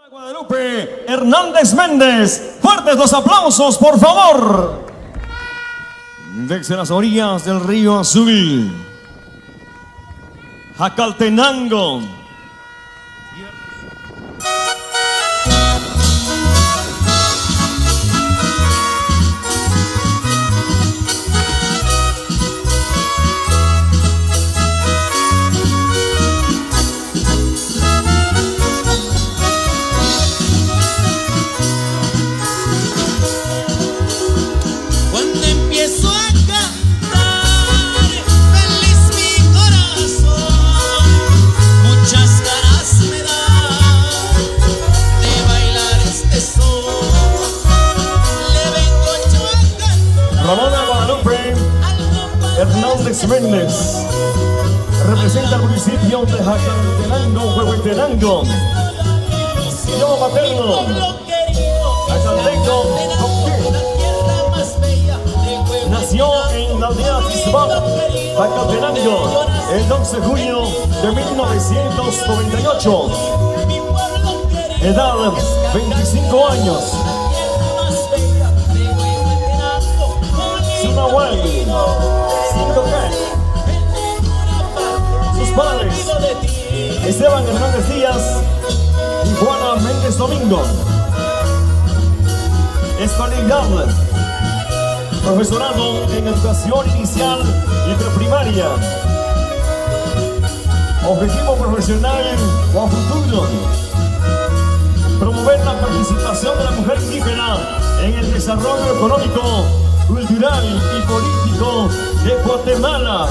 Guadalupe Hernández Méndez. Fuertes los aplausos, por favor. Desde las orillas del río Azul, Jacaltenango. Ramona Guadalupe Hernández Méndez representa el municipio de Jacaltenango, Huehuetenango. Idioma materno, Jacaltenango. Nació en la aldea Tisbán, Jacaltenango, el 11 de junio de 1998. Edad 25 años. Sus padres, Esteban Hernández Díaz y Juana Méndez Domingo. Escolaridad: profesorado en educación inicial y preprimaria. Objetivo profesional o a futuro: promover la participación de la mujer indígena en el desarrollo económico, cultural y político de Guatemala.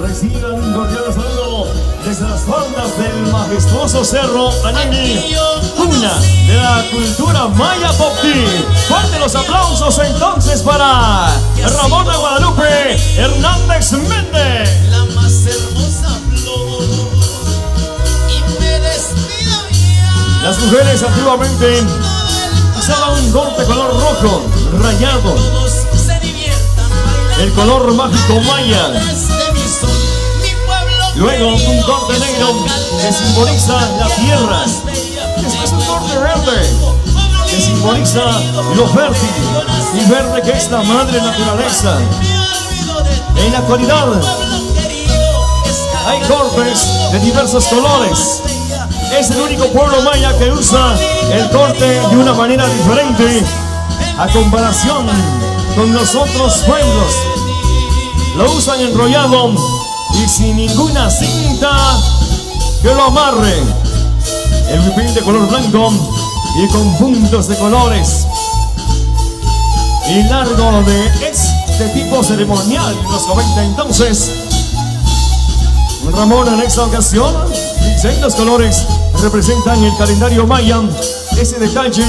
Reciban un cordial saludo desde las faldas del majestuoso cerro Añimi, cuna de la cultura maya popti. Fuertes los aplausos entonces para Ramona Guadalupe Hernández Méndez. La más hermosa flor y me despido ya. Las mujeres antiguamente usaban un corte color rojo, rayado, el color mágico maya. Luego un corte negro que simboliza la tierra. Después un corte verde que simboliza lo fértil y verde que es la madre naturaleza. En la actualidad hay cortes de diversos colores. Es el único pueblo maya que usa el corte de una manera diferente a comparación con los otros pueblos. Lo usan enrollado y sin ninguna cinta que lo amarre. El huipil de color blanco y con puntos de colores. Y largo de este tipo ceremonial. Nos comenta entonces Ramón en esta ocasión. Dicen los colores representan el calendario maya. Ese detalle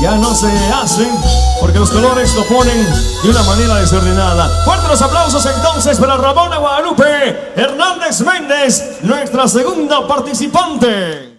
ya no se hace porque los colores lo ponen de una manera desordenada. Fuertes los aplausos entonces para Ramona Guadalupe Hernández Méndez, nuestra segunda participante.